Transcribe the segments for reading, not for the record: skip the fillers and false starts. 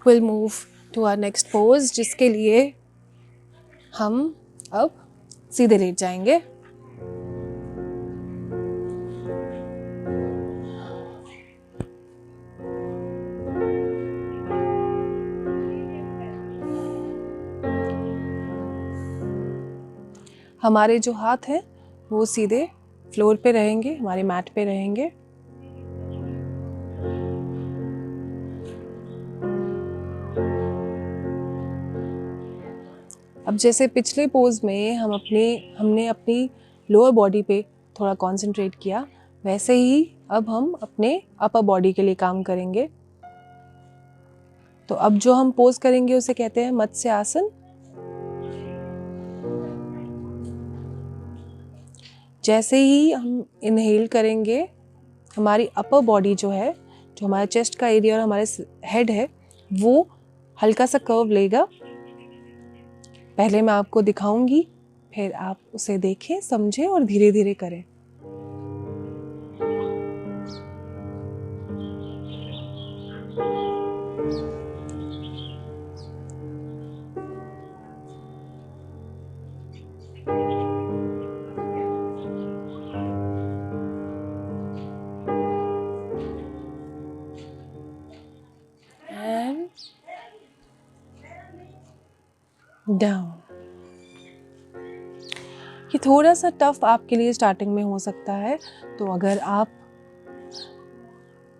Will move to our next pause, जिसके लिए हम अब सीधे लेट जाएंगे। हमारे जो हाथ हैं वो सीधे फ्लोर पे रहेंगे, हमारे मैट पे रहेंगे। अब जैसे पिछले पोज में हमने अपनी लोअर बॉडी पे थोड़ा कंसंट्रेट किया, वैसे ही अब हम अपने अपर बॉडी के लिए काम करेंगे। तो अब जो हम पोज करेंगे उसे कहते हैं मत्स्य आसन। जैसे ही हम इनहेल करेंगे, हमारी अपर बॉडी जो है, जो हमारा चेस्ट का एरिया और हमारे हेड है, वो हल्का सा कर्व लेगा। पहले मैं आपको दिखाऊंगी, फिर आप उसे देखें, समझें और धीरे धीरे करें। डाउन। ये थोड़ा सा टफ आपके लिए स्टार्टिंग में हो सकता है, तो अगर आप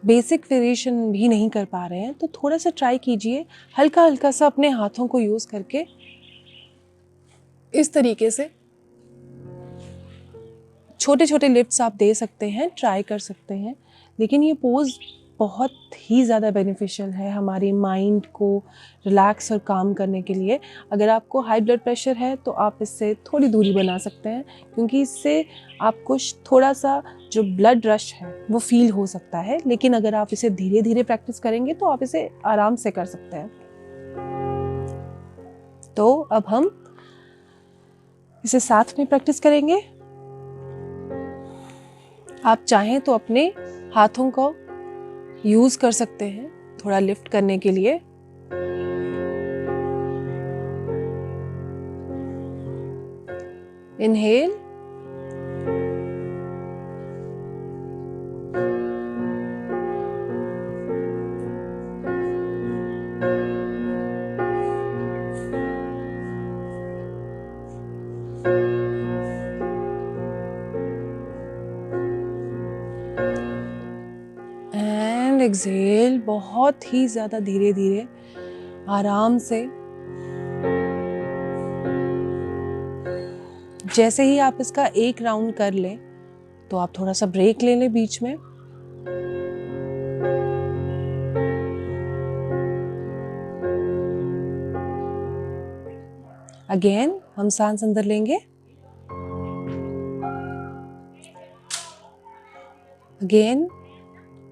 बेसिक वेरिएशन भी नहीं कर पा रहे हैं तो थोड़ा सा ट्राई कीजिए, हल्का हल्का सा अपने हाथों को यूज करके इस तरीके से छोटे छोटे लिफ्ट्स आप दे सकते हैं, ट्राई कर सकते हैं। लेकिन ये पोज बहुत ही ज़्यादा बेनिफिशियल है हमारी माइंड को रिलैक्स और काम करने के लिए। अगर आपको हाई ब्लड प्रेशर है तो आप इससे थोड़ी दूरी बना सकते हैं, क्योंकि इससे आपको थोड़ा सा जो ब्लड रश है वो फील हो सकता है। लेकिन अगर आप इसे धीरे धीरे प्रैक्टिस करेंगे तो आप इसे आराम से कर सकते हैं। तो अब हम इसे साथ में प्रैक्टिस करेंगे। आप चाहें तो अपने हाथों को यूज कर सकते हैं थोड़ा लिफ्ट करने के लिए। इनहेल, एंड एक्सहेल, बहुत ही ज़्यादा धीरे धीरे आराम से। जैसे ही आप इसका एक राउंड कर लें तो आप थोड़ा सा ब्रेक ले लें बीच में। अगेन हम सांस अंदर लेंगे, again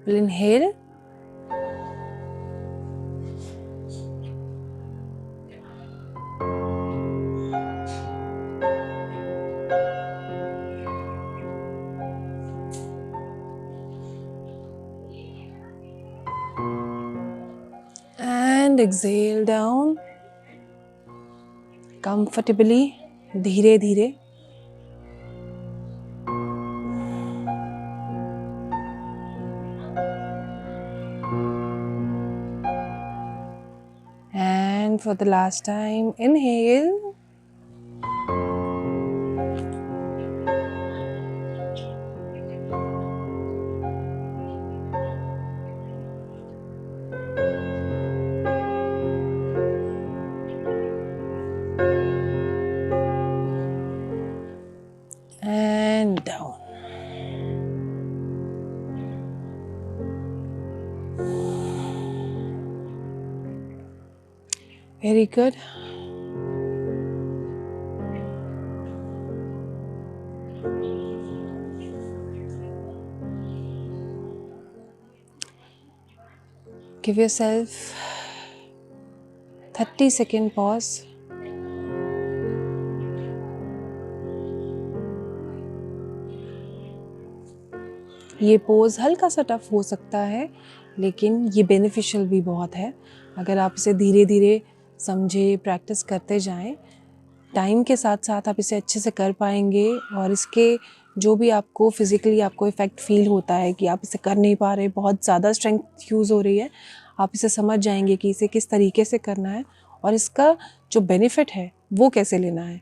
we'll inhale, and exhale down comfortably, धीरे धीरे। And for the last time, inhale, and down. Very good. Give yourself 30-second pause. ये पोज हल्का सा टफ हो सकता है, लेकिन ये बेनिफिशियल भी बहुत है। अगर आप इसे धीरे धीरे समझे, प्रैक्टिस करते जाएं, टाइम के साथ साथ आप इसे अच्छे से कर पाएंगे और इसके जो भी आपको फिज़िकली आपको इफ़ेक्ट फील होता है कि आप इसे कर नहीं पा रहे, बहुत ज़्यादा स्ट्रेंथ यूज़ हो रही है, आप इसे समझ जाएंगे कि इसे किस तरीके से करना है और इसका जो बेनिफिट है वो कैसे लेना है।